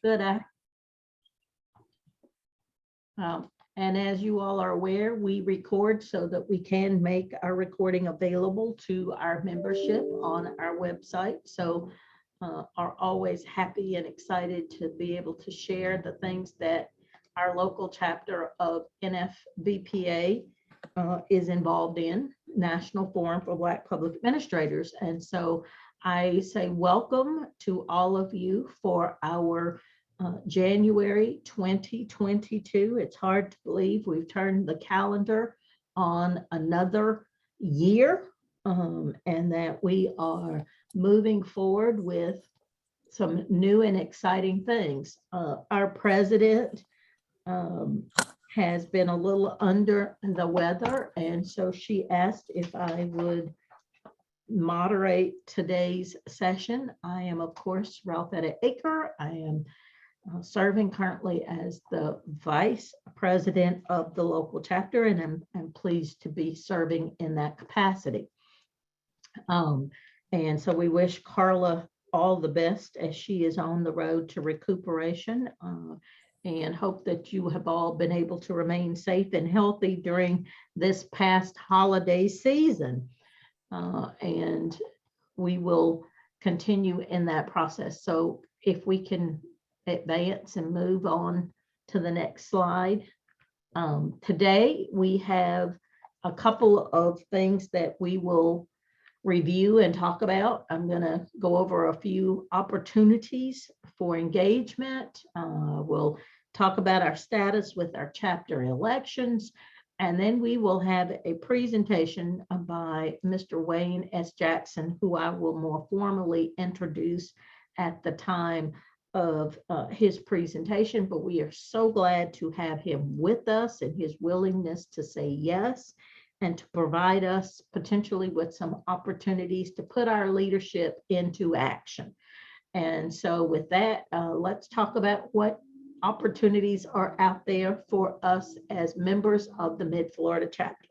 Good. And as you all are aware, we record so that we can make our recording available to our membership on our website. So are always happy and excited to be able to share the things that our local chapter of NFBPA is involved in, National Forum for Black Public Administrators. And so I say welcome to all of you for our January 2022. It's hard to believe we've turned the calendar on another year, and that we are moving forward with some new and exciting things. Our president has been a little under the weather, and so she asked if I would moderate today's session. I am, of course, Ralphetta Aker. I am serving currently as the vice president of the local chapter, and I'm pleased to be serving in that capacity. And so we wish Carla all the best as she is on the road to recuperation, and hope that you have all been able to remain safe and healthy during this past holiday season. And we will continue in that process. So if we can advance and move on to the next slide. Today we have a couple of things that we will review and talk about. I'm going to go over a few opportunities for engagement. We'll talk about our status with our chapter elections, and then we will have a presentation by Mr. Wayne S. Jackson, who I will more formally introduce at the time of his presentation. But we are so glad to have him with us and his willingness to say yes and to provide us potentially with some opportunities to put our leadership into action. And so with that, let's talk about what opportunities are out there for us as members of the Mid-Florida chapter.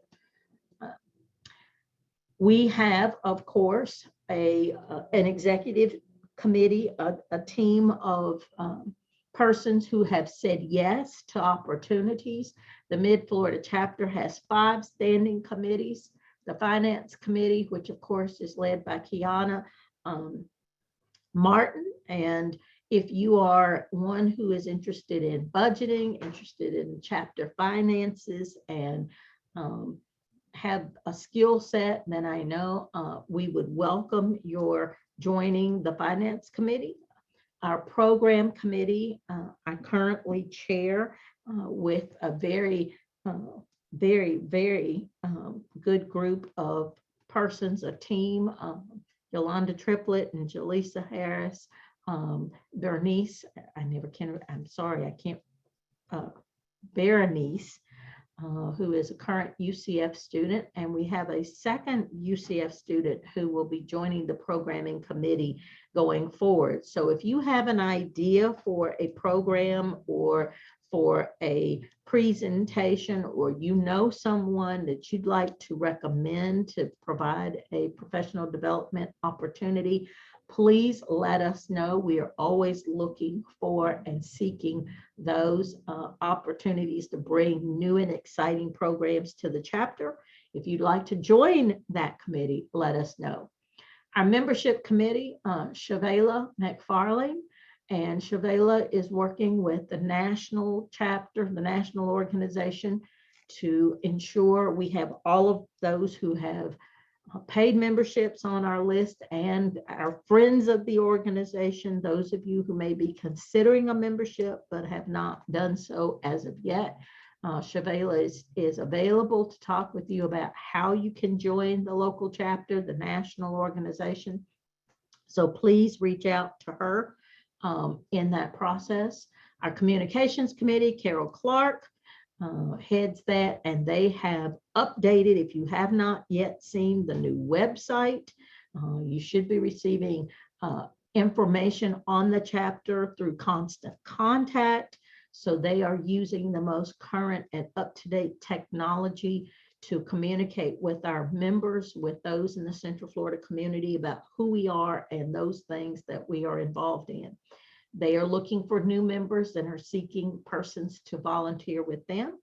We have, of course, an executive committee, a team of persons who have said yes to opportunities. The Mid-Florida chapter has 5 standing committees. The Finance Committee, which of course is led by Kiana Martin. And if you are one who is interested in budgeting, interested in chapter finances, and have a skill set, then I know we would welcome your joining the Finance Committee. Our Program Committee, I currently chair with a very good group of persons, a team, Yolanda Triplett and Jaleesa Harris, Bernice, Berenice, who is a current UCF student, and we have a second UCF student who will be joining the programming committee going forward. So if you have an idea for a program or for a presentation, or you know someone that you'd like to recommend to provide a professional development opportunity, please let us know. We are always looking for and seeking those opportunities to bring new and exciting programs to the chapter. If you'd like to join that committee, let us know. Our membership committee, Shavela McFarlane, and Shavela is working with the national chapter, the national organization, to ensure we have all of those who have paid memberships on our list and our friends of the organization, those of you who may be considering a membership but have not done so as of yet. Shavela is available to talk with you about how you can join the local chapter, the national organization. So please reach out to her in that process. Our communications committee, Carol Clark, heads that, and they have updated. If you have not yet seen the new website, you should be receiving information on the chapter through Constant Contact. So they are using the most current and up-to-date technology to communicate with our members, with those in the Central Florida community about who we are and those things that we are involved in. They are looking for new members and are seeking persons to volunteer with them.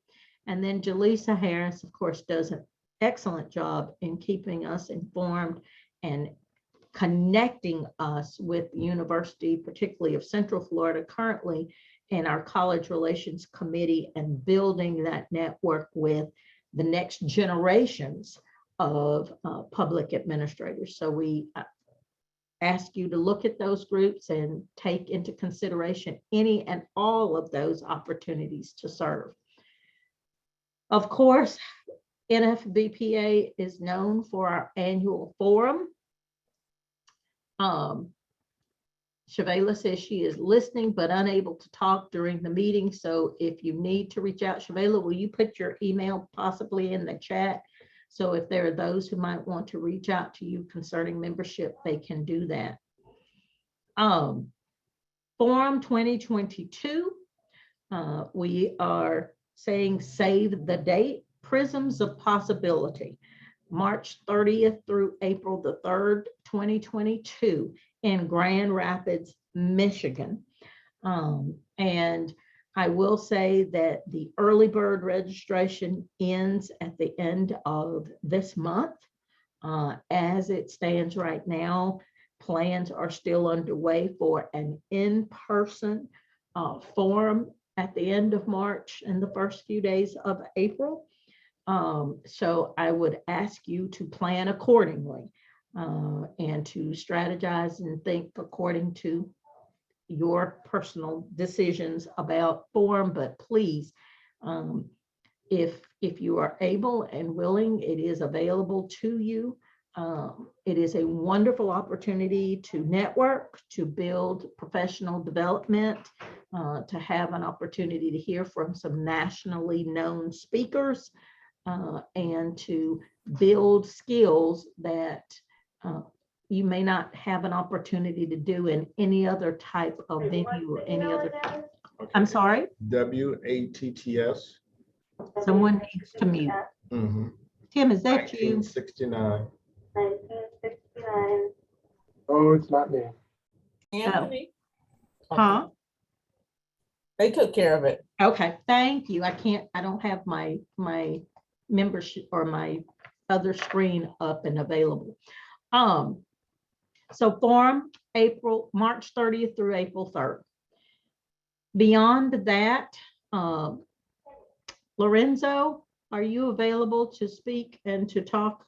And then Jaleesa Harris, of course, does an excellent job in keeping us informed and connecting us with the University, particularly of Central Florida, currently in our College Relations Committee, and building that network with the next generations of public administrators. So we ask you to look at those groups and take into consideration any and all of those opportunities to serve. Of course, NFBPA is known for our annual forum. Shavela says she is listening but unable to talk during the meeting. So if you need to reach out, Shavela, will you put your email possibly in the chat? So if there are those who might want to reach out to you concerning membership, they can do that. Forum 2022, we are saying save the date, Prisms of Possibility, March 30th through April the 3rd, 2022 in Grand Rapids, Michigan. And I will say that the early bird registration ends at the end of this month. As it stands right now, plans are still underway for an in-person forum at the end of March and the first few days of April. So I would ask you to plan accordingly and to strategize and think according to your personal decisions about forum. But please, if you are able and willing, it is available to you. It is a wonderful opportunity to network, to build professional development, to have an opportunity to hear from some nationally known speakers, and to build skills that you may not have an opportunity to do in any other type of venue or any other. I'm sorry? WATTS. Someone needs to mute. Mm-hmm. Tim, is that you? 1969. 1969. Oh, it's not me. Anthony? Huh? They took care of it. Okay, thank you. I don't have my membership or my other screen up and available. So forum March 30th through April 3rd. Beyond that, Lorenzo, are you available to speak and to talk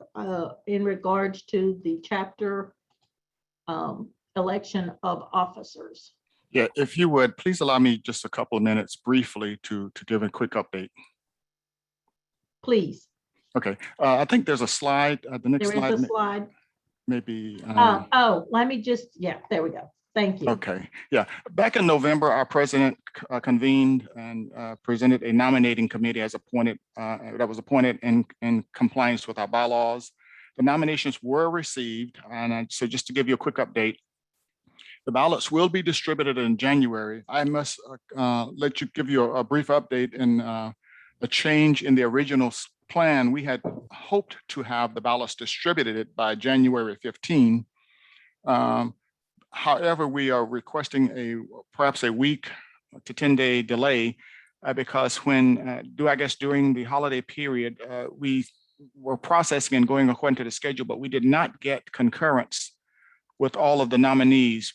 in regards to the chapter election of officers? Yeah, if you would, please allow me just a couple of minutes briefly to give a quick update. Please. Okay, I think there's a slide, the next There slide. is a slide. Maybe. Oh, let me just, yeah, there we go. Thank you. Okay, yeah. Back in November, our president convened and presented a nominating committee as appointed, that was appointed in compliance with our bylaws. The nominations were received, and so just to give you a quick update, the ballots will be distributed in January. I must give you a brief update and a change in the original plan. We had hoped to have the ballots distributed by January 15. However, we are requesting perhaps a week to 10-day delay because during the holiday period, we were processing and going according to the schedule, but we did not get concurrence with all of the nominees.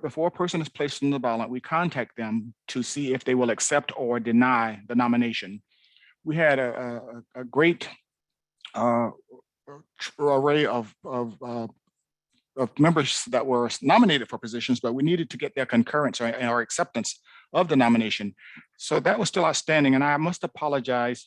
Before a person is placed on the ballot, we contact them to see if they will accept or deny the nomination. We had a great array of members that were nominated for positions, but we needed to get their concurrence or acceptance of the nomination. So that was still outstanding. And I must apologize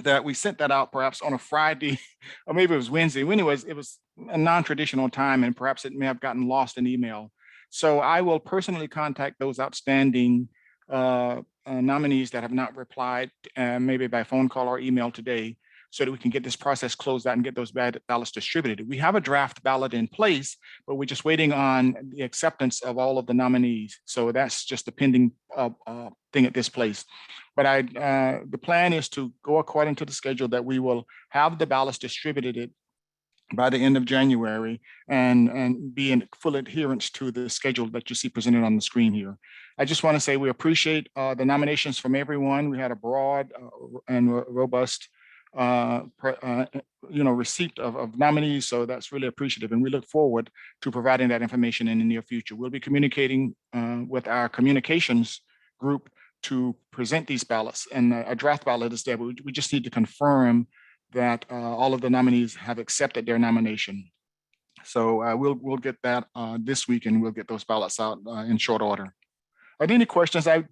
that we sent that out perhaps on a Friday, or maybe it was Wednesday. Anyways, it was a non-traditional time, and perhaps it may have gotten lost in email. So I will personally contact those outstanding nominees that have not replied, maybe by phone call or email today, so that we can get this process closed out and get those ballots distributed. We have a draft ballot in place, but we're just waiting on the acceptance of all of the nominees. So that's just a pending thing at this place. But the plan is to go according to the schedule, that we will have the ballots distributed by the end of January and be in full adherence to the schedule that you see presented on the screen here. I just want to say we appreciate the nominations from everyone. We had a broad and robust receipt of nominees, so that's really appreciative, and we look forward to providing that information in the near future. We'll be communicating with our communications group to present these ballots, and a draft ballot is there, but we just need to confirm that all of the nominees have accepted their nomination. So we'll get that this week, and we'll get those ballots out in short order. Are there any questions? I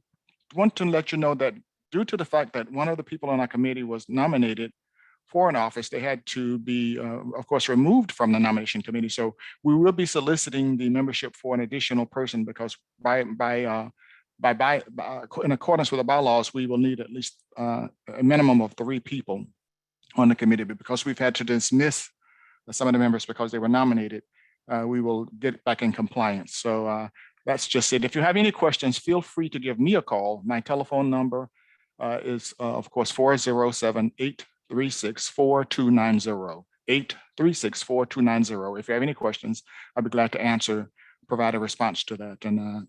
want to let you know that due to the fact that one of the people on our committee was nominated for an office, they had to be, of course, removed from the nomination committee. So we will be soliciting the membership for an additional person, because in accordance with the bylaws, we will need at least a minimum of 3 people on the committee. But because we've had to dismiss some of the members because they were nominated, we will get back in compliance. So that's just it. If you have any questions, feel free to give me a call. My telephone number is, of course, 407-836-4290, 836-4290. If you have any questions, I'll be glad to provide a response to that. And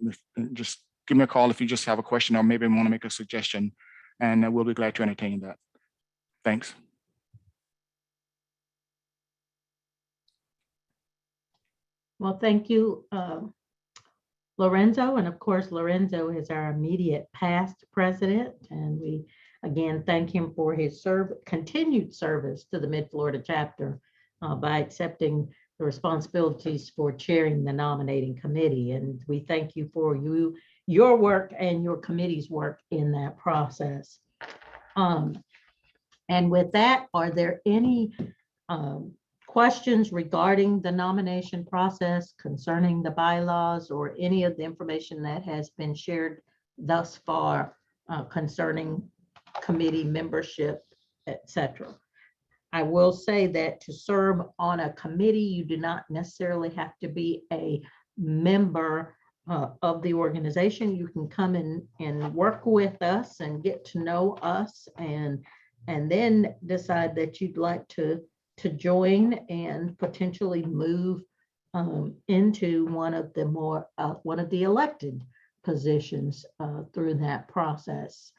just give me a call if you just have a question or maybe want to make a suggestion, and we'll be glad to entertain that. Thanks. Well, thank you, Lorenzo. And of course, Lorenzo is our immediate past president. And we, again, thank him for his continued service to the Mid-Florida chapter by accepting the responsibilities for chairing the nominating committee. And we thank you for your work and your committee's work in that process. And with that, are there any questions regarding the nomination process, concerning the bylaws, or any of the information that has been shared thus far concerning committee membership, etc.? I will say that to serve on a committee, you do not necessarily have to be a member of the organization. You can come in and work with us and get to know us, and then decide that you'd like to join and potentially move into one of the elected positions through that process.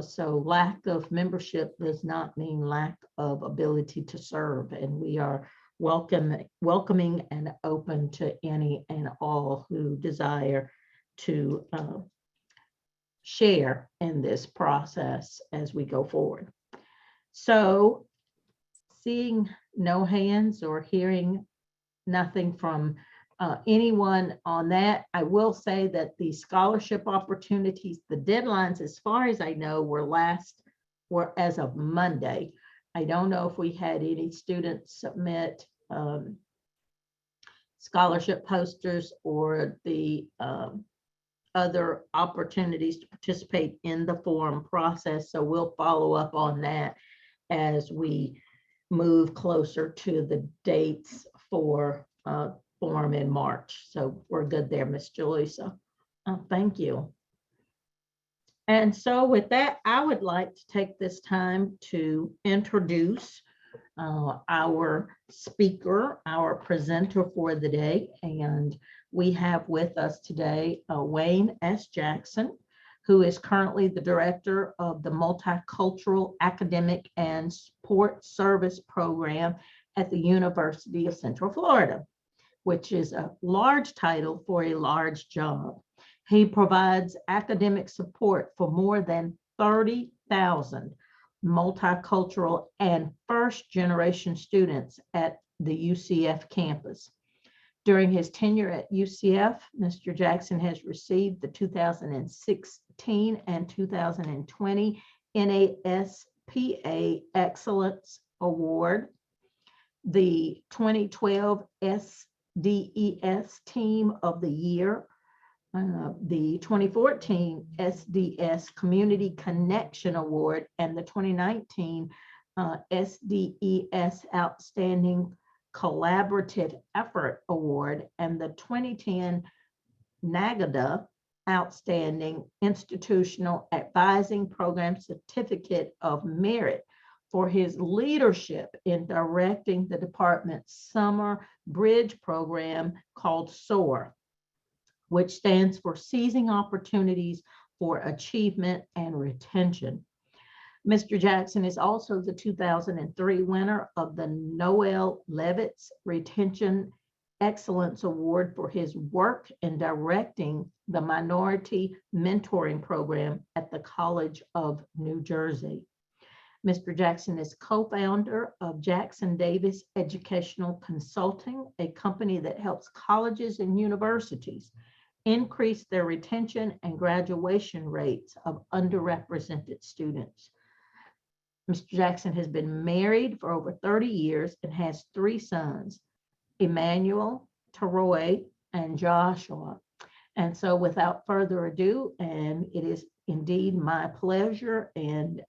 So lack of membership does not mean lack of ability to serve, and we are welcoming and open to any and all who desire to share in this process as we go forward. So, seeing no hands or hearing nothing from anyone on that, I will say that the scholarship opportunities, the deadlines, as far as I know, were as of Monday. I don't know if we had any students submit scholarship posters or the other opportunities to participate in the forum process. So we'll follow up on that as we move closer to the dates for forum in March. So we're good there, Ms. Jaleesa. Thank you. And so with that, I would like to take this time to introduce our speaker, our presenter for the day. And we have with us today Wayne S. Jackson, who is currently the director of the Multicultural Academic and Support Service Program at the University of Central Florida, which is a large title for a large job. He provides academic support for more than 30,000 multicultural and first-generation students at the UCF campus. During his tenure at UCF, Mr. Jackson has received the 2016 and 2020 NASPA Excellence Award, the 2012 SDS Team of the Year, the 2014 SDS Community Connection Award, and the 2019 SDS Outstanding Collaborative Effort Award, and the 2010 NAGADA Outstanding Institutional Advising Program Certificate of Merit for his leadership in directing the department's summer bridge program called SOAR, which stands for Seizing Opportunities for Achievement and Retention. Mr. Jackson is also the 2003 winner of the Noel Levitz Retention Excellence Award for his work in directing the Minority Mentoring Program at the College of New Jersey. Mr. Jackson is co-founder of Jackson Davis Educational Consulting, a company that helps colleges and universities increase their retention and graduation rates of underrepresented students. Mr. Jackson has been married for over 30 years and has 3 sons, Emmanuel, Teroy, and Joshua. And so without further ado, and it is indeed my pleasure, and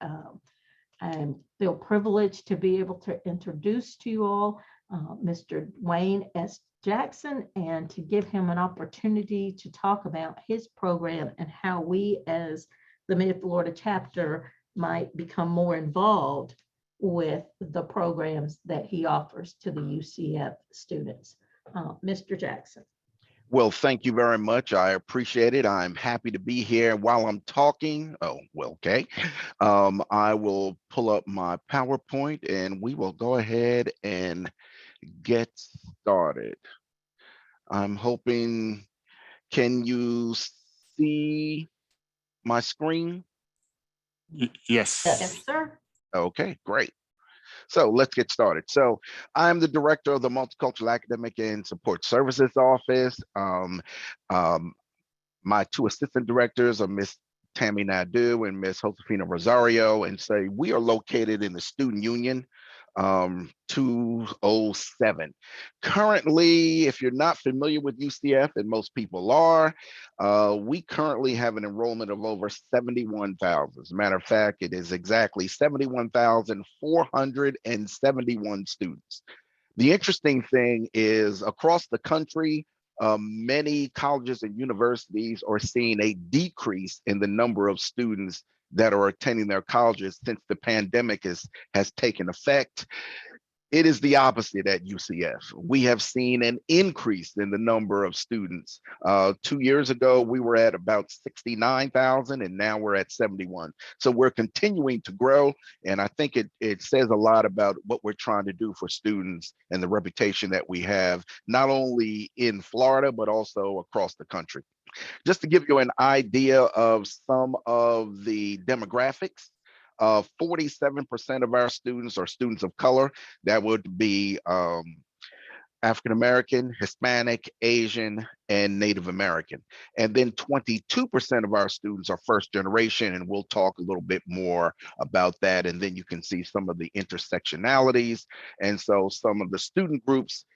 I feel privileged to be able to introduce to you all Mr. Dwayne S. Jackson, and to give him an opportunity to talk about his program and how we as the Mid-Florida chapter might become more involved with the programs that he offers to the UCF students. Mr. Jackson. Well, thank you very much. I appreciate it. I'm happy to be here. While I'm talking, okay. I will pull up my PowerPoint and we will go ahead and get started. I'm hoping, can you see my screen? Yes. Yes, sir. Okay, great. So let's get started. So I'm the director of the Multicultural Academic and Support Services Office. My 2 assistant directors are Miss Tammy Nadeau and Miss Josefina Rosario. And so we are located in the Student Union 207. Currently, if you're not familiar with UCF, and most people are, we currently have an enrollment of over 71,000. As a matter of fact, it is exactly 71,471 students. The interesting thing is across the country, many colleges and universities are seeing a decrease in the number of students that are attending their colleges since the pandemic has taken effect. It is the opposite at UCF. We have seen an increase in the number of students. 2 years ago, we were at about 69,000 and now we're at 71. So we're continuing to grow. And I think it says a lot about what we're trying to do for students and the reputation that we have, not only in Florida, but also across the country. Just to give you an idea of some of the demographics, 47% of our students are students of color. That would be African-American, Hispanic, Asian, and Native American. And then 22% of our students are first generation, and we'll talk a little bit more about that. And then you can see some of the intersectionalities. And so some of the student groups,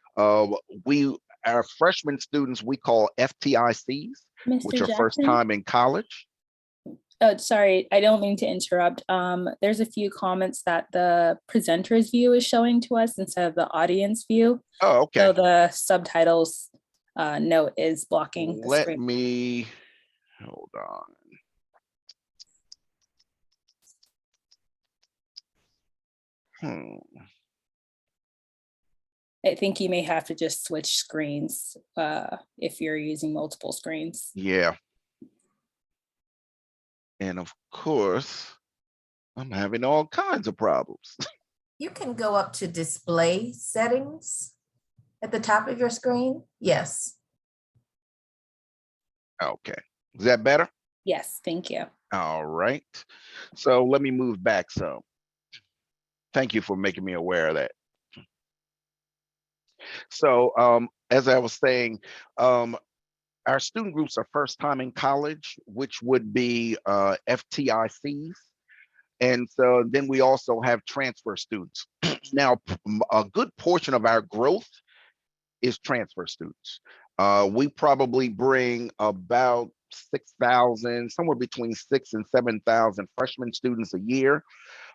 our freshman students, we call FTICs, Mr. which are Jackson? first time in college. Oh, sorry, I don't mean to interrupt. There's a few comments that the presenter's view is showing to us instead of the audience view. Oh, okay. So the subtitles note is blocking the Let screen. me, hold on. I think you may have to just switch screens if you're using multiple screens. Yeah. And of course, I'm having all kinds of problems. You can go up to display settings at the top of your screen. Yes. Okay, is that better? Yes, thank you. All right. So let me move back some. Thank you for making me aware of that. So as I was saying, our student groups are first time in college, which would be FTICs. And so then we also have transfer students. Now, a good portion of our growth is transfer students. We probably bring about 6,000, somewhere between 6,000 and 7,000 freshman students a year,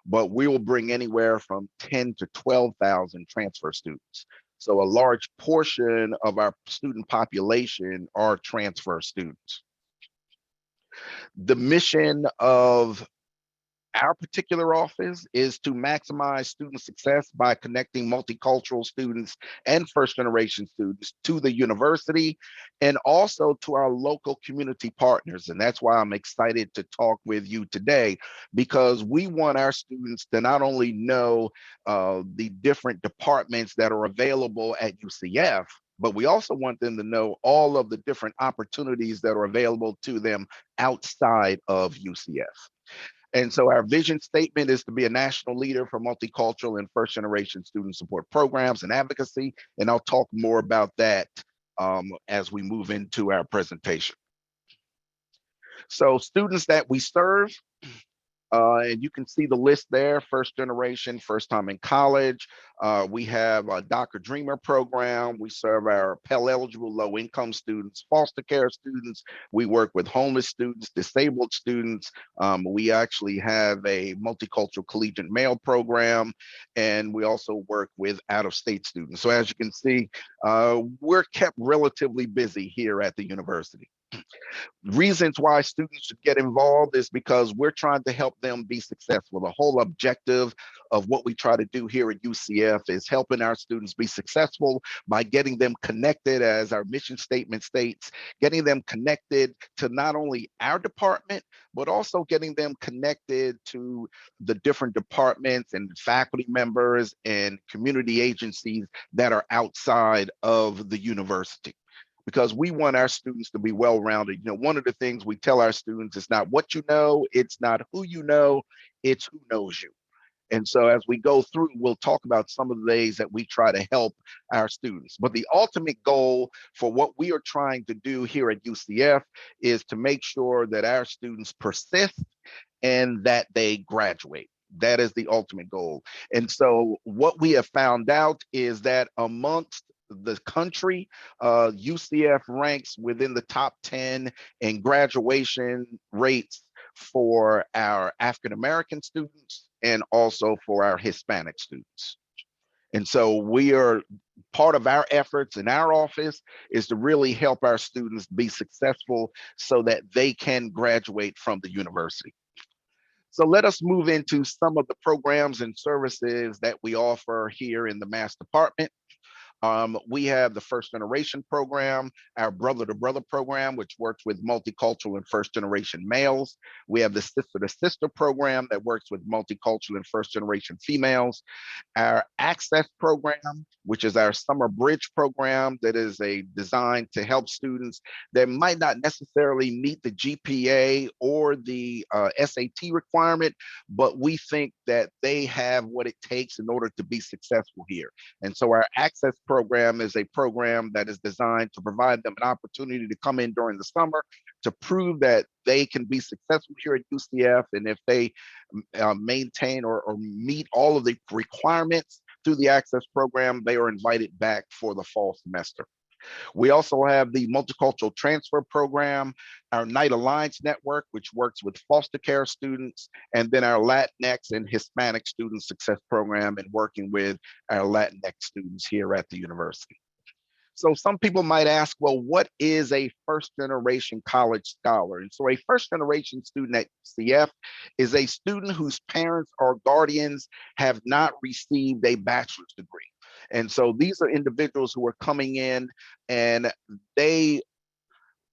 but we will bring anywhere from 10 to 12,000 transfer students. So a large portion of our student population are transfer students. The mission of our particular office is to maximize student success by connecting multicultural students and first generation students to the university and also to our local community partners. And that's why I'm excited to talk with you today, because we want our students to not only know the different departments that are available at UCF, but we also want them to know all of the different opportunities that are available to them outside of UCF. And so our vision statement is to be a national leader for multicultural and first generation student support programs and advocacy. And I'll talk more about that as we move into our presentation. So students that we serve, and you can see the list there: first generation, first time in college. We have a DACA Dreamer program. We serve our Pell eligible low income students, foster care students. We work with homeless students, disabled students. We actually have a multicultural collegiate male program, and we also work with out of state students. So as you can see, we're kept relatively busy here at the university. Reasons why students should get involved is because we're trying to help them be successful. The whole objective of what we try to do here at UCF is helping our students be successful by getting them connected, as our mission statement states, getting them connected to not only our department, but also getting them connected to the different departments and faculty members and community agencies that are outside of the university, because we want our students to be well-rounded. You know, one of the things we tell our students is not what you know, it's not who you know, it's who knows you. And so as we go through, we'll talk about some of the ways that we try to help our students. But the ultimate goal for what we are trying to do here at UCF is to make sure that our students persist and that they graduate. That is the ultimate goal. And so what we have found out is that amongst the country, UCF ranks within the top 10 in graduation rates for our African American students and also for our Hispanic students. And so we are, part of our efforts in our office is to really help our students be successful so that they can graduate from the university. So let us move into some of the programs and services that we offer here in the Mass Department. We have the first generation program, our brother to brother program, which works with multicultural and first generation males. We have the sister to sister program that works with multicultural and first generation females. Our access program, which is our summer bridge program that is designed to help students that might not necessarily meet the GPA or the SAT requirement, but we think that they have what it takes in order to be successful here. And so our access program is a program that is designed to provide them an opportunity to come in during the summer to prove that they can be successful here at UCF. And if they maintain or meet all of the requirements through the access program, they are invited back for the fall semester. We also have the Multicultural Transfer Program, our Night Alliance Network, which works with foster care students, and then our Latinx and Hispanic Student Success Program, and working with our Latinx students here at the university. So some people might ask, well, what is a first generation college scholar? And so a first generation student at UCF is a student whose parents or guardians have not received a bachelor's degree. And so these are individuals who are coming in, and they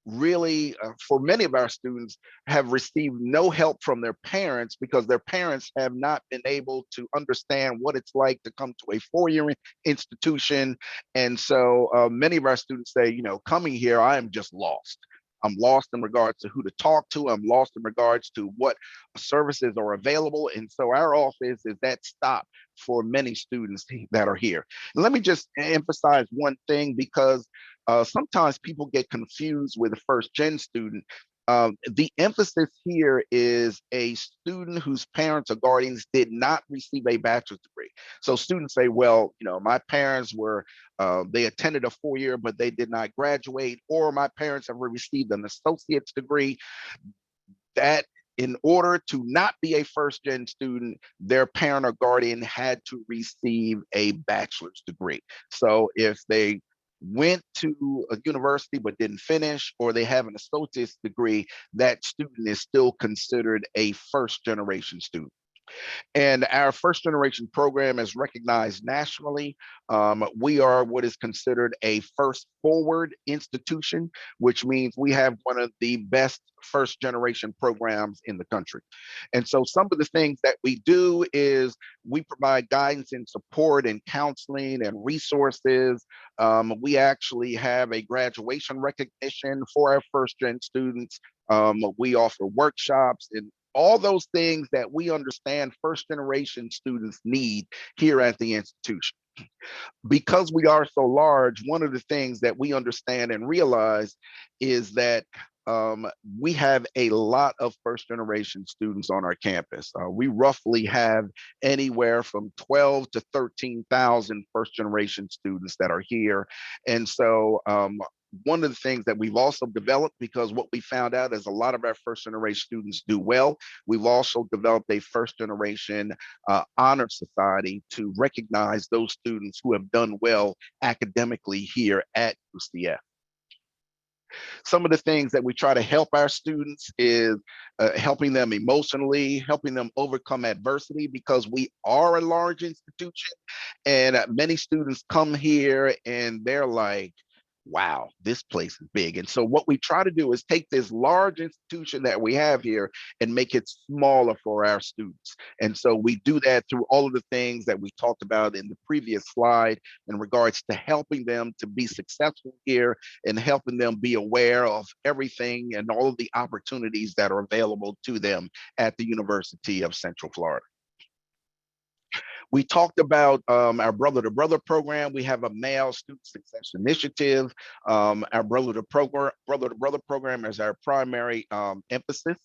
really, for many of our students, have received no help from their parents because their parents have not been able to understand what it's like to come to a four-year institution. And so many of our students say, you know, coming here, I am just lost. I'm lost in regards to who to talk to. I'm lost in regards to what services are available. And so our office is that stop for many students that are here. And let me just emphasize one thing, because sometimes people get confused with a first gen student. The emphasis here is a student whose parents or guardians did not receive a bachelor's degree. So students say, well, you know, my parents were, they attended a four-year, but they did not graduate, or my parents have received an associate's degree. That in order to not be a first gen student, their parent or guardian had to receive a bachelor's degree. So if they went to a university but didn't finish, or they have an associate's degree, that student is still considered a first generation student. And our first generation program is recognized nationally. We are what is considered a first forward institution, which means we have one of the best first generation programs in the country. And so some of the things that we do is we provide guidance and support and counseling and resources. We actually have a graduation recognition for our first gen students. We offer workshops and all those things that we understand first generation students need here at the institution. Because we are so large, one of the things that we understand and realize is that we have a lot of first generation students on our campus. We roughly have anywhere from 12 to 13,000 first generation students that are here. And so one of the things that we've also developed, because what we found out is a lot of our first generation students do well, we've also developed a first generation honor society to recognize those students who have done well academically here at UCF. Some of the things that we try to help our students is helping them emotionally, helping them overcome adversity, because we are a large institution and many students come here and they're like, wow, this place is big. And so what we try to do is take this large institution that we have here and make it smaller for our students. And so we do that through all of the things that we talked about in the previous slide in regards to helping them to be successful here and helping them be aware of everything and all of the opportunities that are available to them at the University of Central Florida. We talked about our Brother to Brother program. We have a male student success initiative. Our Brother to Brother program is our primary emphasis.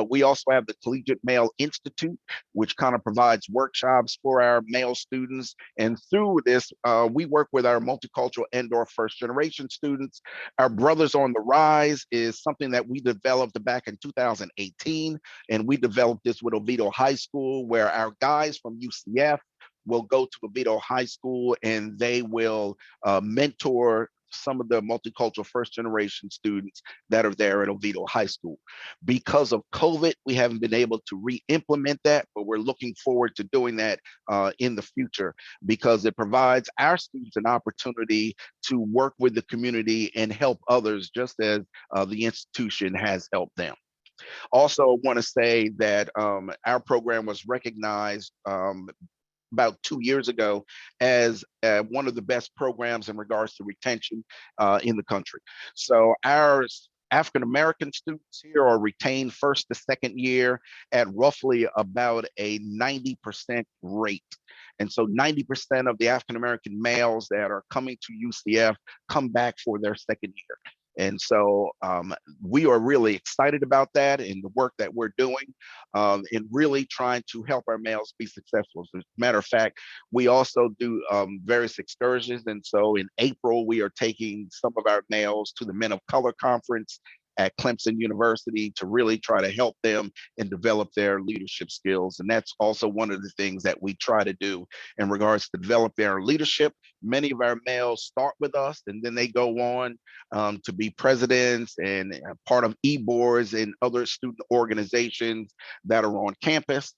We also have the Collegiate Male Institute, which kind of provides workshops for our male students. And through this, we work with our multicultural and/or first generation students. Our Brothers on the Rise is something that we developed back in 2018. And we developed this with Oviedo High School, where our guys from UCF will go to Oviedo High School and they will mentor some of the multicultural first generation students that are there at Oviedo High School. Because of COVID, we haven't been able to re-implement that, but we're looking forward to doing that in the future, because it provides our students an opportunity to work with the community and help others, just as the institution has helped them. Also want to say that our program was recognized about 2 years ago as one of the best programs in regards to retention in the country. So our African-American students here are retained first to second year at roughly about a 90% rate. And so 90% of the African-American males that are coming to UCF come back for their second year. And so we are really excited about that and the work that we're doing in really trying to help our males be successful. As a matter of fact, we also do various excursions. And so in April, we are taking some of our males to the Men of Color Conference at Clemson University to really try to help them and develop their leadership skills. And that's also one of the things that we try to do in regards to develop their leadership. Many of our males start with us and then they go on to be presidents and part of e-boards and other student organizations that are on campus.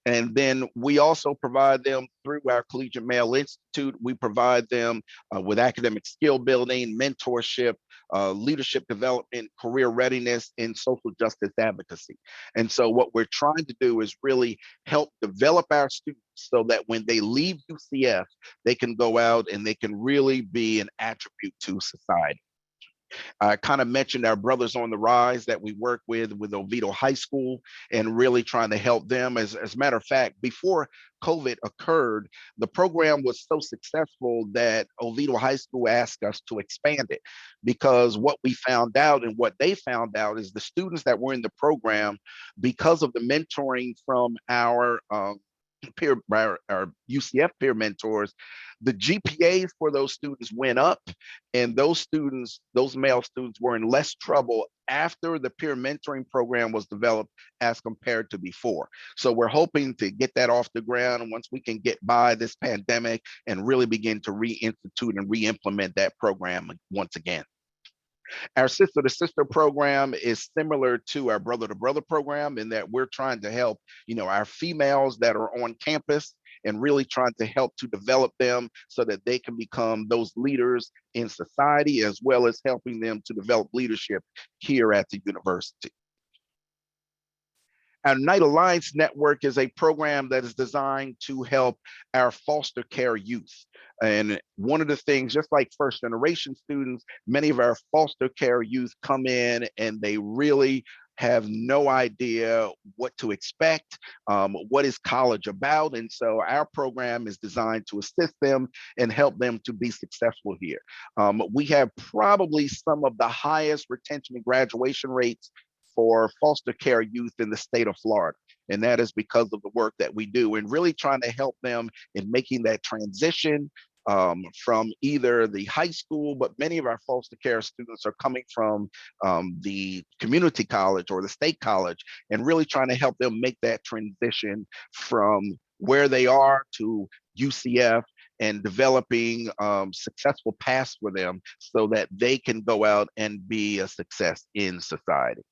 And then we also provide them through our Collegiate Male Institute. We provide them with academic skill building, mentorship, leadership development, career readiness, and social justice advocacy. And so what we're trying to do is really help develop our students so that when they leave UCF, they can go out and they can really be an attribute to society. I kind of mentioned our Brothers on the Rise that we work with Oviedo High School and really trying to help them. As a matter of fact, before COVID occurred, the program was so successful that Oviedo High School asked us to expand it, because what we found out and what they found out is the students that were in the program, because of the mentoring from our our UCF peer mentors, the GPAs for those students went up, and those male students were in less trouble after the peer mentoring program was developed as compared to before. So we're hoping to get that off the ground once we can get by this pandemic and really begin to reinstitute and re-implement that program once again. Our sister to sister program is similar to our brother to brother program in that we're trying to help, our females that are on campus and really trying to help to develop them so that they can become those leaders in society, as well as helping them to develop leadership here at the university. Our Night Alliance Network is a program that is designed to help our foster care youth. And one of the things, just like first generation students, many of our foster care youth come in and they really have no idea what to expect, what is college about. And so our program is designed to assist them and help them to be successful here. We have probably some of the highest retention and graduation rates for foster care youth in the state of Florida. And that is because of the work that we do and really trying to help them in making that transition from either the high school, but many of our foster care students are coming from the community college or the state college, and really trying to help them make that transition from where they are to UCF and developing successful paths for them so that they can go out and be a success in society.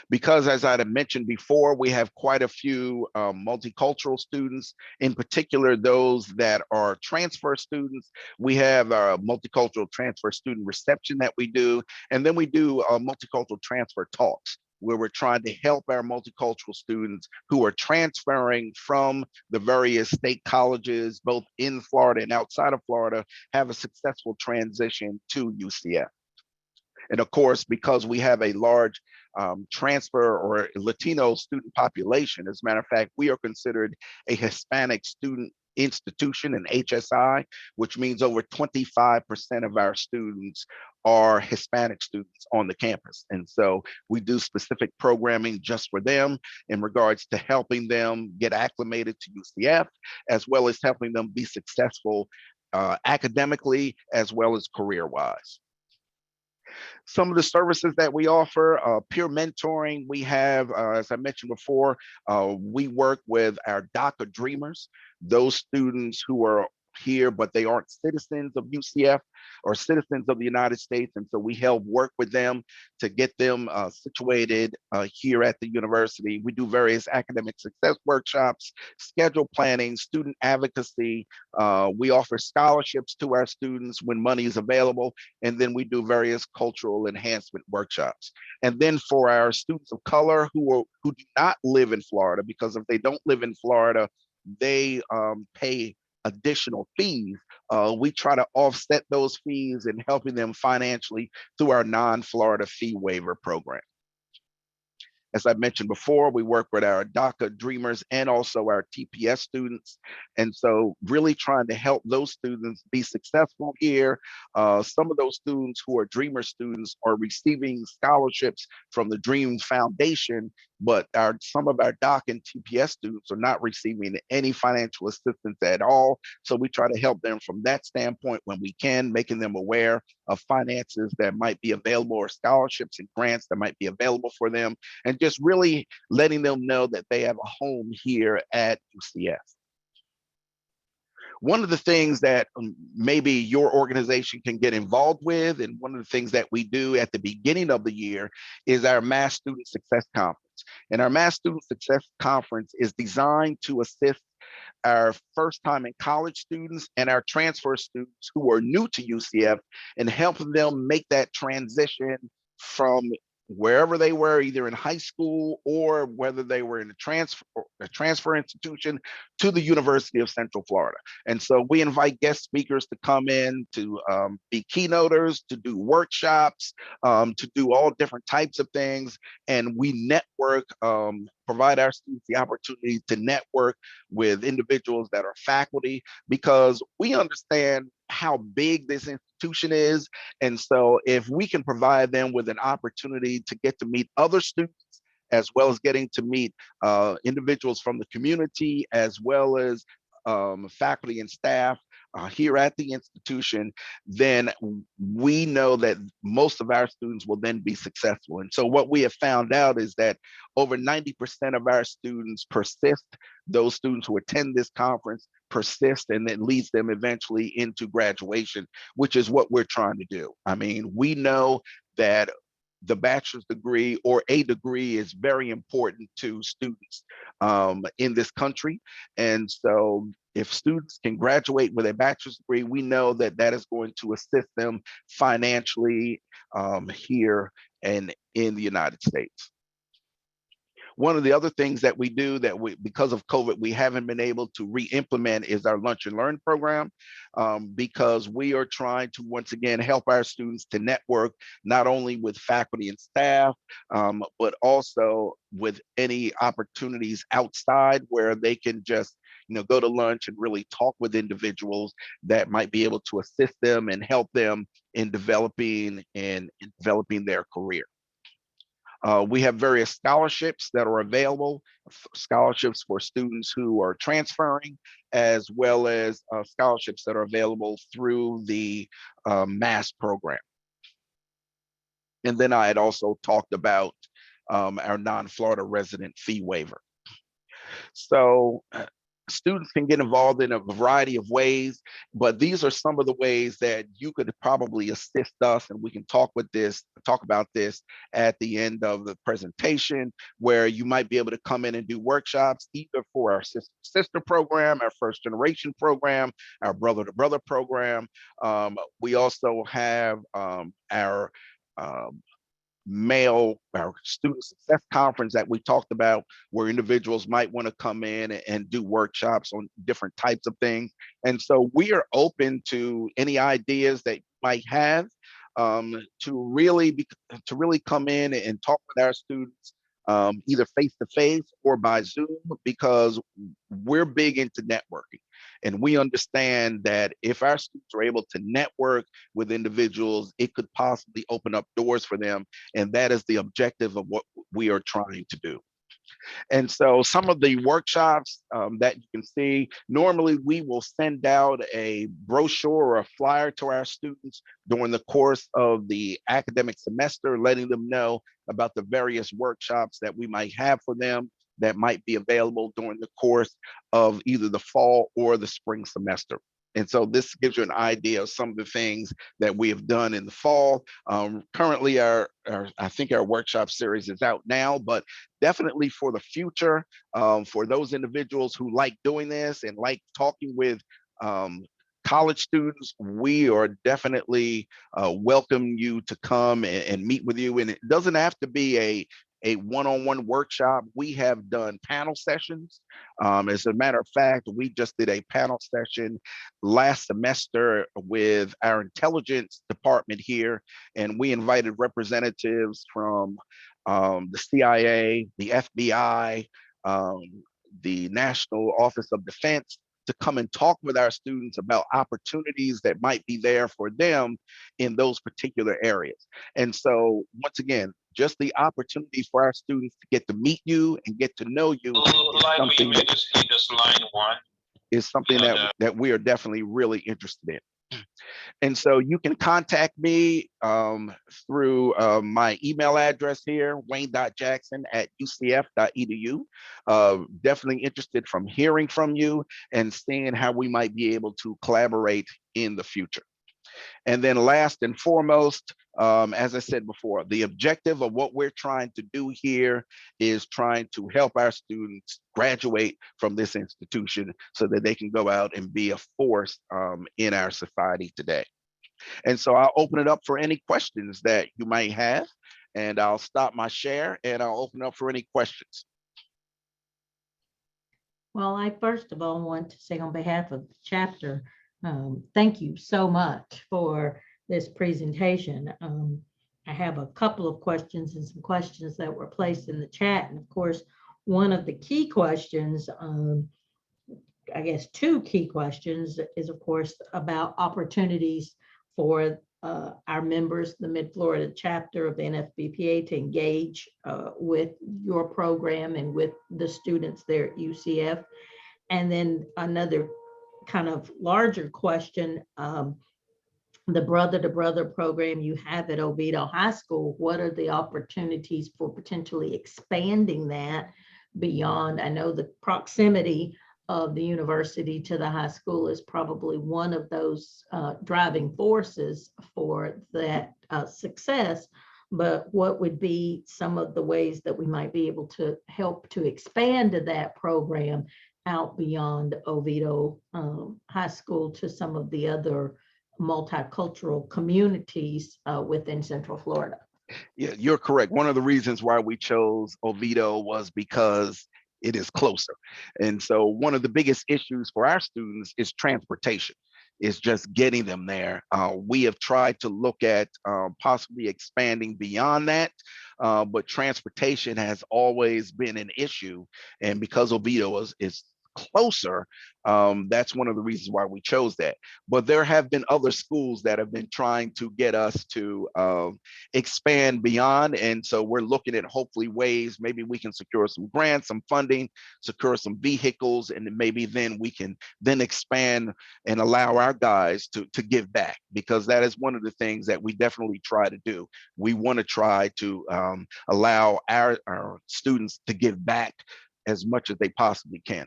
Because as I had mentioned before, we have quite a few multicultural students, in particular those that are transfer students. We have our multicultural transfer student reception that we do, and then we do multicultural transfer talks, where we're trying to help our multicultural students who are transferring from the various state colleges, both in Florida and outside of Florida, have a successful transition to UCF. And of course, because we have a large transfer or Latino student population, as a matter of fact, we are considered a Hispanic student institution, an HSI, which means over 25% of our students are Hispanic students on the campus. And so we do specific programming just for them in regards to helping them get acclimated to UCF, as well as helping them be successful academically as well as career-wise. Some of the services that we offer, peer mentoring, we have, as I mentioned before, we work with our DACA Dreamers, those students who are here, but they aren't citizens of UCF or citizens of the United States. And so we help work with them to get them situated here at the university. We do various academic success workshops, schedule planning, student advocacy. We offer scholarships to our students when money is available. And then we do various cultural enhancement workshops. And then for our students of color who do not live in Florida, because if they don't live in Florida, they pay additional fees. We try to offset those fees and helping them financially through our non-Florida fee waiver program. As I mentioned before, we work with our DACA Dreamers and also our TPS students. And so really trying to help those students be successful here. Some of those students who are Dreamer students are receiving scholarships from the Dream Foundation, but some of our DACA and TPS students are not receiving any financial assistance at all. So we try to help them from that standpoint when we can, making them aware of finances that might be available or scholarships and grants that might be available for them, and just really letting them know that they have a home here at UCF. One of the things that maybe your organization can get involved with, and one of the things that we do at the beginning of the year, is our Mass Student Success Conference. And our Mass Student Success Conference is designed to assist our first time in college students and our transfer students who are new to UCF and helping them make that transition from wherever they were, either in high school or whether they were in a transfer institution, to the University of Central Florida. And so we invite guest speakers to come in to be keynoters, to do workshops, to do all different types of things. And we network, provide our students the opportunity to network with individuals that are faculty, because we understand how big this institution is. And so if we can provide them with an opportunity to get to meet other students as well as getting to meet individuals from the community, as well as faculty and staff here at the institution, then we know that most of our students will then be successful. And so what we have found out is that over 90% of our students persist. Those students who attend this conference persist, and it leads them eventually into graduation, which is what we're trying to do. I mean, we know that the bachelor's degree or a degree is very important to students in this country. And so if students can graduate with a bachelor's degree, we know that that is going to assist them financially here and in the United States. One of the other things that we do that because of COVID, we haven't been able to re-implement is our Lunch and Learn program, because we are trying to, once again, help our students to network, not only with faculty and staff, but also with any opportunities outside where they can just go to lunch and really talk with individuals that might be able to assist them and help them in developing their career. We have various scholarships that are available, scholarships for students who are transferring, as well as scholarships that are available through the MASS program. And then I had also talked about our non-Florida resident fee waiver. So students can get involved in a variety of ways, but these are some of the ways that you could probably assist us, and we can talk about this at the end of the presentation, where you might be able to come in and do workshops either for our sister program, our first generation program, our brother to brother program. We also have our student success conference that we talked about, where individuals might want to come in and do workshops on different types of things. And so we are open to any ideas that you might have to really come in and talk with our students, either face to face or by Zoom, because we're big into networking. And we understand that if our students are able to network with individuals, it could possibly open up doors for them. And that is the objective of what we are trying to do. And so some of the workshops that you can see, normally we will send out a brochure or a flyer to our students during the course of the academic semester, letting them know about the various workshops that we might have for them that might be available during the course of either the fall or the spring semester. And so this gives you an idea of some of the things that we have done in the fall. Currently, I think our workshop series is out now, but definitely for the future, for those individuals who like doing this and like talking with college students, we are definitely welcome you to come and meet with you. And it doesn't have to be a one-on-one workshop. We have done panel sessions. As a matter of fact, we just did a panel session last semester with our intelligence department here, and we invited representatives from the CIA, the FBI, the National Office of Defense, to come and talk with our students about opportunities that might be there for them in those particular areas. And so once again, just the opportunity for our students to get to meet you and get to know you is something that we are definitely really interested in. And so you can contact me through my email address here, wayne.jackson@ucf.edu. Definitely interested from hearing from you and seeing how we might be able to collaborate in the future. And then last and foremost, as I said before, the objective of what we're trying to do here is trying to help our students graduate from this institution so that they can go out and be a force in our society today. And so I'll open it up for any questions that you might have, and I'll stop my share and I'll open up for any questions. Well, I first of all want to say on behalf of the chapter, thank you so much for this presentation. I have a couple of questions and some questions that were placed in the chat. And of course, one of the key questions, I guess two key questions, is of course about opportunities for our members, the Mid-Florida chapter of the NFBPA, to engage with your program and with the students there at UCF. And then another kind of larger question, the brother-to-brother program you have at Oviedo High School, what are the opportunities for potentially expanding that beyond? I know the proximity of the university to the high school is probably one of those driving forces for that success, but what would be some of the ways that we might be able to help to expand that program out beyond Oviedo High School to some of the other multicultural communities within Central Florida? Yeah, you're correct. One of the reasons why we chose Oviedo was because it is closer. And so one of the biggest issues for our students is transportation. It's just getting them there. We have tried to look at possibly expanding beyond that, but transportation has always been an issue. And because Oviedo is closer, that's one of the reasons why we chose that. But there have been other schools that have been trying to get us to expand beyond. And so we're looking at hopefully ways, maybe we can secure some grants, some funding, secure some vehicles, and maybe then we can then expand and allow our guys to give back, because that is one of the things that we definitely try to do. We want to try to allow our students to give back as much as they possibly can.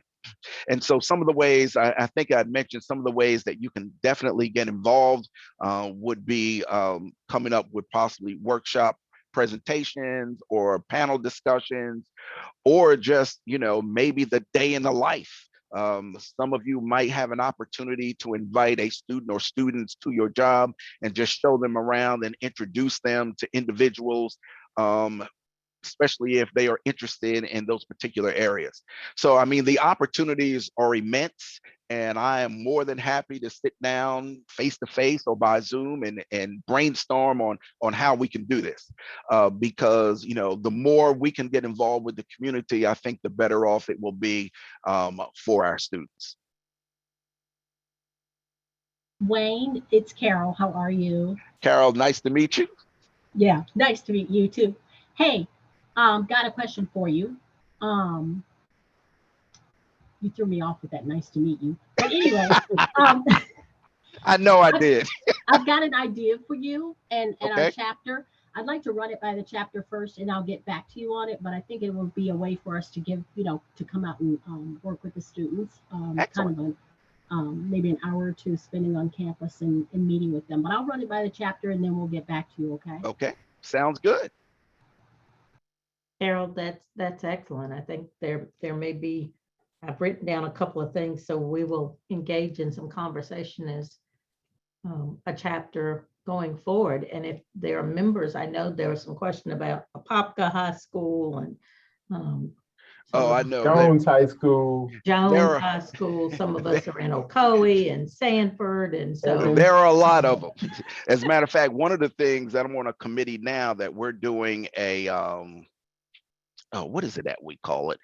And so some of the ways, I think I'd mentioned some of the ways that you can definitely get involved would be coming up with possibly workshop presentations or panel discussions, or just, maybe the day in the life. Some of you might have an opportunity to invite a student or students to your job and just show them around and introduce them to individuals, especially if they are interested in those particular areas. So, I mean, the opportunities are immense, and I am more than happy to sit down face to face or by Zoom and brainstorm on how we can do this. Because, the more we can get involved with the community, I think the better off it will be for our students. Wayne, it's Carol. How are you? Carol, nice to meet you. Yeah, nice to meet you too. Hey, got a question for you. You threw me off with that nice to meet you. But anyway, I know I did. I've got an idea for you and Okay. our chapter. I'd like to run it by the chapter first, and I'll get back to you on it. But I think it will be a way for us to give, to come out and work with the students. Excellent. Kind of maybe an hour or two spending on campus and meeting with them. But I'll run it by the chapter, and then we'll get back to you. Okay. Okay, sounds good. Carol, that's excellent. I think there may be, I've written down a couple of things, so we will engage in some conversation as a chapter going forward. And if there are members, I know there was some question about Apopka High School and I know. Jones High School. Jones High School. Some of us are in Ocoee and Sanford, and so There are a lot of them. As a matter of fact, one of the things that I'm on a committee now that we're doing what is it that we call it?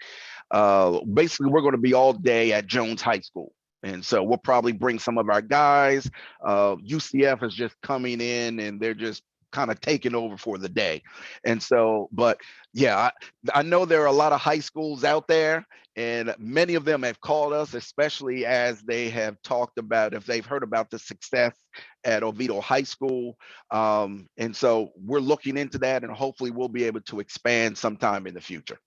Basically, we're going to be all day at Jones High School. And so we'll probably bring some of our guys. UCF is just coming in and they're just kind of taking over for the day. And so, but yeah, I know there are a lot of high schools out there, and many of them have called us, especially as they have talked about, if they've heard about the success at Oviedo High School. And so we're looking into that, and hopefully we'll be able to expand sometime in the future.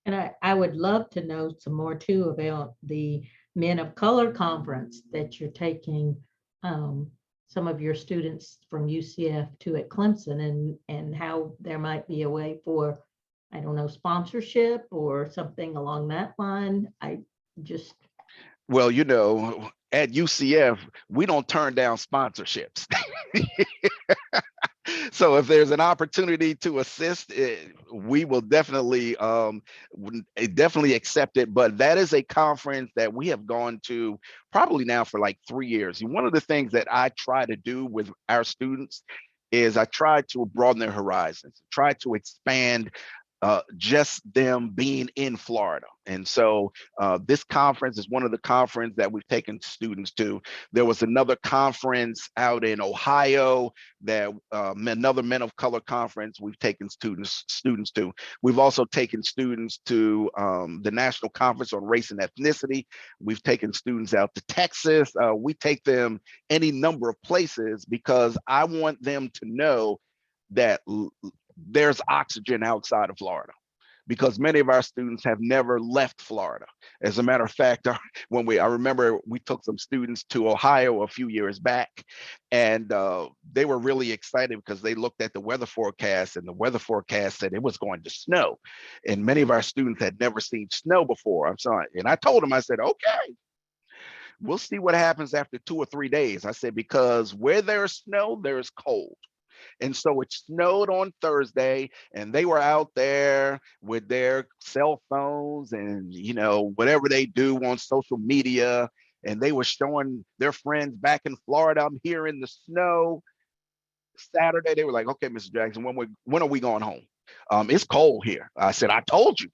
and I would love to know some more too about the Men of Color Conference that you're taking some of your students from UCF to at Clemson, and how there might be a way for, I don't know, sponsorship or something along that line. Well, at UCF, we don't turn down sponsorships. So if there's an opportunity to assist, we will definitely accept it. But that is a conference that we have gone to probably now for like 3 years. And one of the things that I try to do with our students is I try to broaden their horizons, try to expand just them being in Florida. And so this conference is one of the conferences that we've taken students to. There was another conference out in Ohio that another Men of Color conference we've taken students to. We've also taken students to the National Conference on Race and Ethnicity. We've taken students out to Texas. We take them any number of places because I want them to know that there's oxygen outside of Florida, because many of our students have never left Florida. As a matter of fact, I remember we took some students to Ohio a few years back, and they were really excited because they looked at the weather forecast, and the weather forecast said it was going to snow. And many of our students had never seen snow before. I'm sorry. And I told them, I said, okay, we'll see what happens after 2 or 3 days. I said, because where there's snow, there's cold. And so it snowed on Thursday, and they were out there with their cell phones and, whatever they do on social media. And they were showing their friends back in Florida, I'm here in the snow. Saturday, they were like, okay, Mr. Jackson, when are we going home? It's cold here. I said, I told you.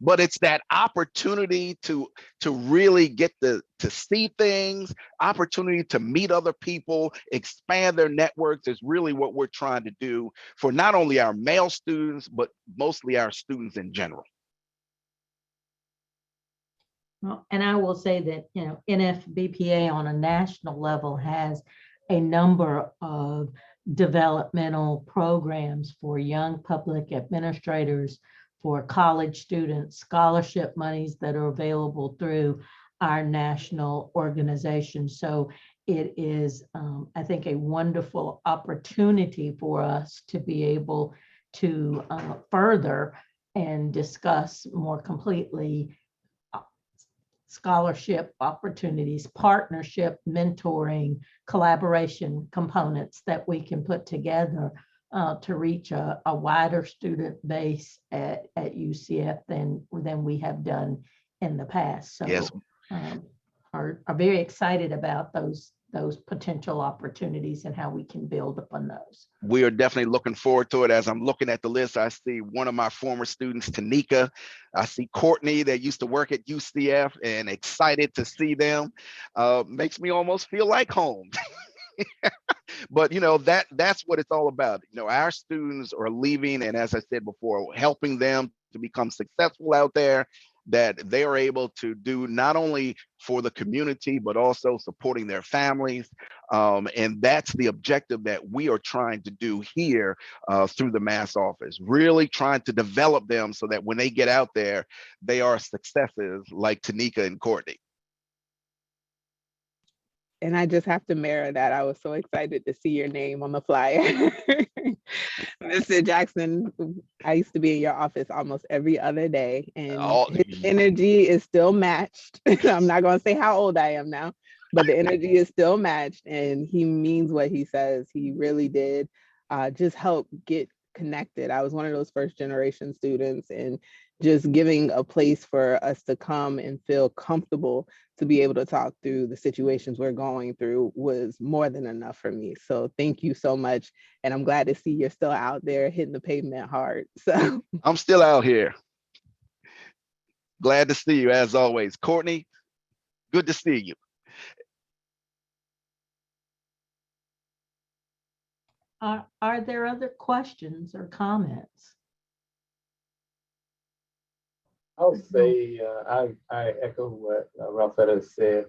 But it's that opportunity to really get to see things, opportunity to meet other people, expand their networks is really what we're trying to do for not only our male students, but mostly our students in general. Well, and I will say that, NFBPA on a national level has a number of developmental programs for young public administrators, for college students, scholarship monies that are available through our national organization. So it is, I think, a wonderful opportunity for us to be able to further and discuss more completely scholarship opportunities, partnership, mentoring, collaboration components that we can put together to reach a wider student base at UCF than we have done in the past. So yes. Are very excited about those potential opportunities and how we can build upon those. We are definitely looking forward to it. As I'm looking at the list, I see one of my former students, Tanika. I see Courtney that used to work at UCF, and excited to see them. Makes me almost feel like home. But that's what it's all about. Our students are leaving, and as I said before, helping them to become successful out there, that they are able to do not only for the community, but also supporting their families. And that's the objective that we are trying to do here through the Mass Office, really trying to develop them so that when they get out there, they are successes like Tanika and Courtney. And I just have to mirror that. I was so excited to see your name on the flyer. Mr. Jackson, I used to be in your office almost every other day, and his energy is still matched. I'm not going to say how old I am now, but the energy is still matched, and he means what he says. He really did just help get connected. I was one of those first generation students, and just giving a place for us to come and feel comfortable to be able to talk through the situations we're going through was more than enough for me. So thank you so much. And I'm glad to see you're still out there hitting the pavement hard. So I'm still out here. Glad to see you as always. Courtney, good to see you. Are there other questions or comments? I would say I echo what Ralphetta said.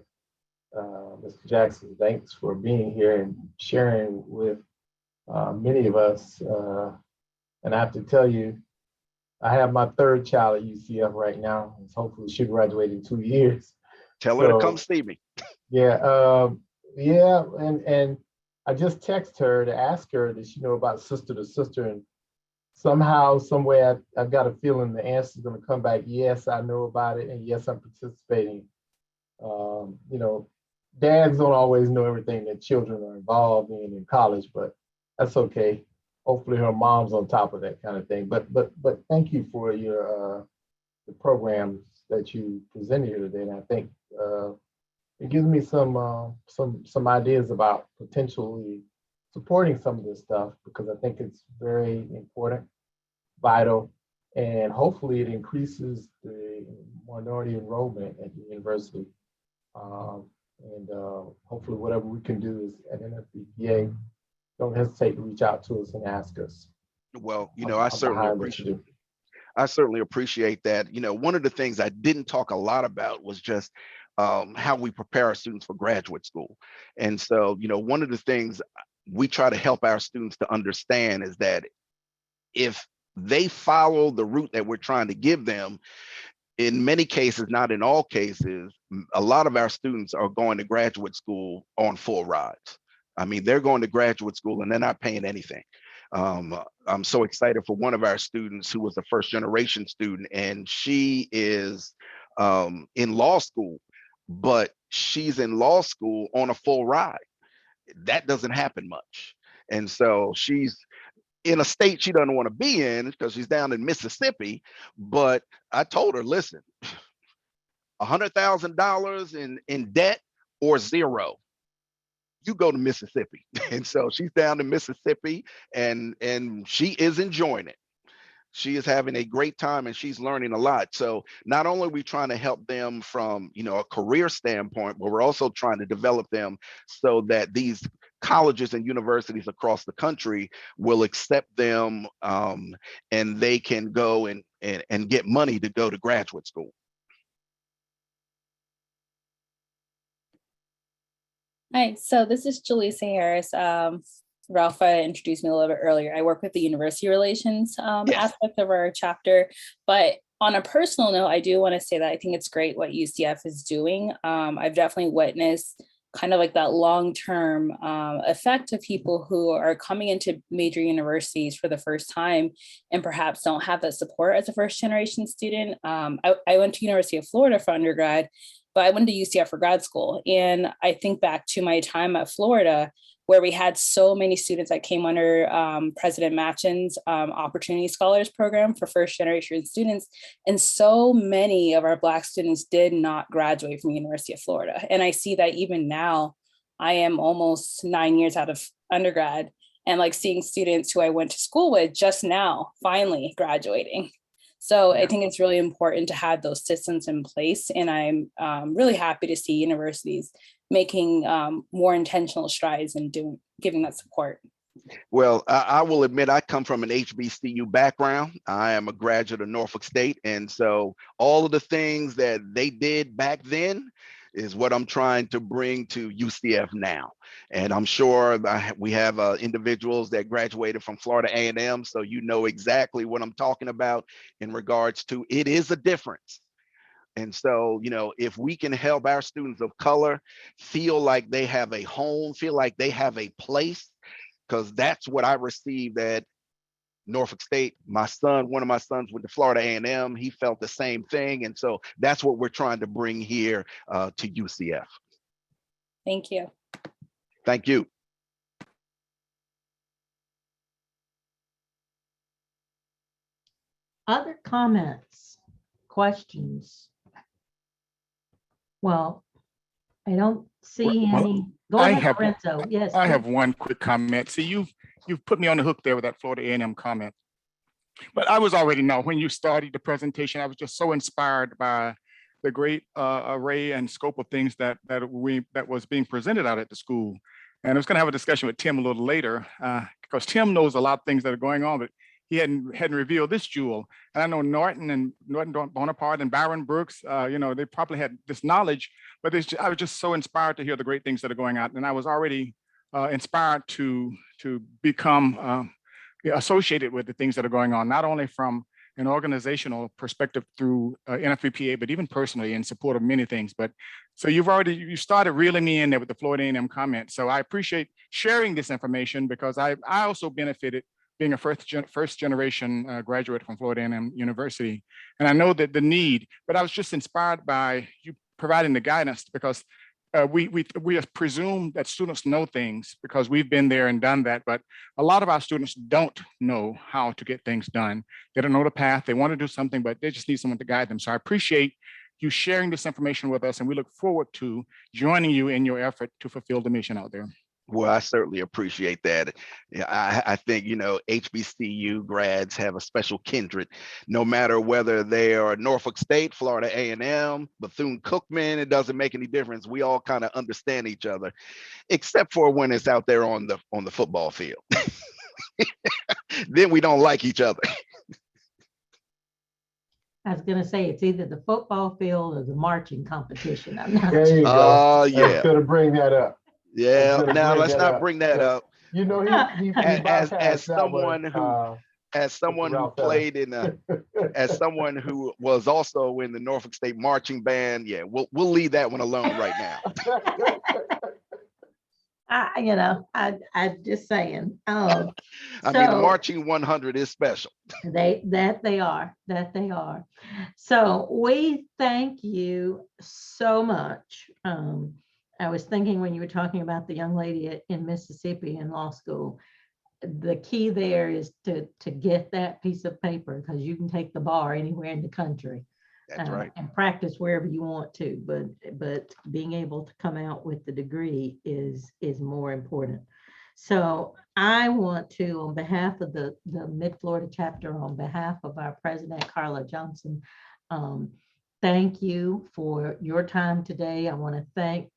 Mr. Jackson, thanks for being here and sharing with many of us. And I have to tell you, I have my third child at UCF right now. Hopefully she'll graduate in 2 years. Tell her to come see me. Yeah, and I just text her to ask her, does she know about Sister to Sister? And somehow, some way, I've got a feeling the answer is going to come back. Yes, I know about it, and yes, I'm participating. Dads don't always know everything that children are involved in college, but that's okay. Hopefully, her mom's on top of that kind of thing. But thank you for your the programs that you presented here today, and I think it gives me some ideas about potentially supporting some of this stuff, because I think it's very important, vital, And hopefully it increases the minority enrollment at the university. Hopefully whatever we can do is at NFBPA, don't hesitate to reach out to us and ask us. Well, I'm behind what you do. I certainly appreciate that. One of the things I didn't talk a lot about was just how we prepare our students for graduate school. And so, one of the things we try to help our students to understand is that if they follow the route that we're trying to give them, in many cases, not in all cases, a lot of our students are going to graduate school on full rides. I mean, they're going to graduate school and they're not paying anything. I'm so excited for one of our students who was a first generation student, and she is in law school, but she's in law school on a full ride. That doesn't happen much. And so she's in a state she doesn't want to be in because she's down in Mississippi. But I told her, listen, $100,000 in debt or zero, you go to Mississippi. And so she's down in Mississippi, and she is enjoying it. She is having a great time and she's learning a lot. So not only are we trying to help them from, a career standpoint, but we're also trying to develop them so that these colleges and universities across the country will accept them, and they can go and get money to go to graduate school. Hi, so this is Jaleesa Harris. Ralph introduced me a little bit earlier. I work with the university relations aspect of our chapter, but on a personal note, I do want to say that I think it's great what UCF is doing. I've definitely witnessed kind of like that long-term effect of people who are coming into major universities for the first time and perhaps don't have that support as a first generation student. I went to University of Florida for undergrad, but I went to UCF for grad school. And I think back to my time at Florida, where we had so many students that came under President Machin's Opportunity Scholars Program for first generation students. And so many of our Black students did not graduate from University of Florida. And I see that even now, I am almost 9 years out of undergrad and like seeing students who I went to school with just now, finally graduating. So I think it's really important to have those systems in place. And I'm really happy to see universities making more intentional strides and giving that support. Well, I will admit I come from an HBCU background. I am a graduate of Norfolk State. And so all of the things that they did back then is what I'm trying to bring to UCF now. And I'm sure we have individuals that graduated from Florida A&M, so you know exactly what I'm talking about in regards to it is a difference. And so, if we can help our students of color feel like they have a home, feel like they have a place, because that's what I received at Norfolk State. One of my sons went to Florida A&M. He felt the same thing. And so that's what we're trying to bring here to UCF. Thank you. Thank you. Other comments, questions? Well, I don't see any. Go ahead, Lorenzo. Yes. I have one quick comment. See, you've put me on the hook there with that Florida A&M comment. But I was already know when you started the presentation, I was just so inspired by the great array and scope of things that was being presented out at the school. And I was going to have a discussion with Tim a little later because Tim knows a lot of things that are going on, but he hadn't revealed this jewel. And I know Norton Bonaparte and Byron Brooks, they probably had this knowledge, but I was just so inspired to hear the great things that are going on. And I was already inspired to become associated with the things that are going on, not only from an organizational perspective through NFBPA, but even personally in support of many things. But so you started reeling me in there with the Florida A&M comment. So I appreciate sharing this information because I also benefited being a first generation graduate from Florida A&M University. And I know that the need, but I was just inspired by you providing the guidance because we presume that students know things because we've been there and done that, but a lot of our students don't know how to get things done. They don't know the path. They want to do something, but they just need someone to guide them. So I appreciate you sharing this information with us, and we look forward to joining you in your effort to fulfill the mission out there. Well, I certainly appreciate that. Yeah, I think, HBCU grads have a special kindred, no matter whether they are Norfolk State, Florida A&M, Bethune-Cookman, it doesn't make any difference. We all kind of understand each other, except for when it's out there on the football field. Then we don't like each other. I was gonna say, it's either the football field or the marching competition. I'm not. There you go. Oh, I was yeah. gonna bring that up. Yeah. gonna Now bring let's that not up. bring that Yeah. up. He As bypassed that one, someone who Ralph played as someone who was also in the Norfolk State marching band, yeah, we'll leave that one alone right now. I'm just saying. I mean, the So marching 100 is special. they are. So we thank you so much. I was thinking when you were talking about the young lady in Mississippi in law school, the key there is to get that piece of paper, because you can take the bar anywhere in the country. That's right. And practice wherever you want to, but being able to come out with the degree is more important. So I want to, on behalf of the Mid-Florida chapter, on behalf of our president, Carla Johnson, thank you for your time today. I want to thank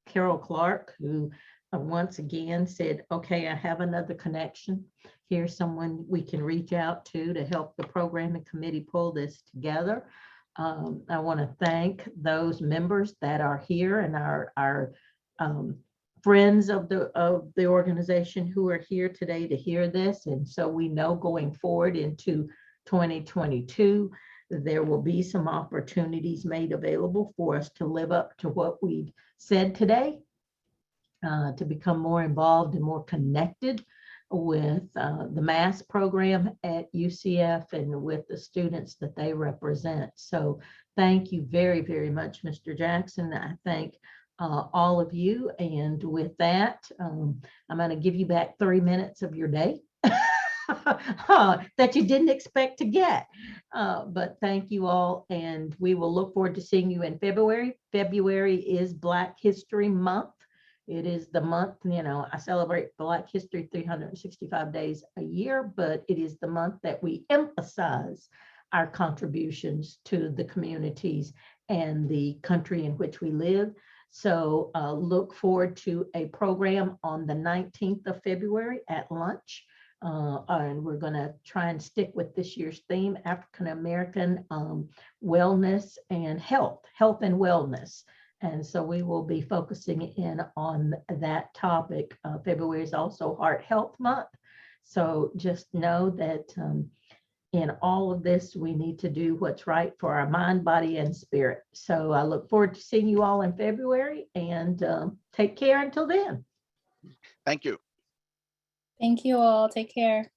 Carol Clark, who once again said, okay, I have another connection. Here's someone we can reach out to help the programming committee pull this together. I want to thank those members that are here and our friends of the organization who are here today to hear this. And so we know going forward into 2022, there will be some opportunities made available for us to live up to what we said today, to become more involved and more connected with the mass program at UCF and with the students that they represent. So thank you very, very much, Mr. Jackson. I thank all of you. And with that, I'm going to give you back 3 minutes of your day that you didn't expect to get. But thank you all. And we will look forward to seeing you in February. February is Black History Month. It is the month, I celebrate Black History 365 days a year, but it is the month that we emphasize our contributions to the communities and the country in which we live. So look forward to a program on the 19th of February at lunch. And we're going to try and stick with this year's theme, African American wellness and health and wellness. And so we will be focusing in on that topic. February is also Heart Health Month. So just know that in all of this, we need to do what's right for our mind, body, and spirit. So I look forward to seeing you all in February, and take care until then. Thank you. Thank you all. Take care.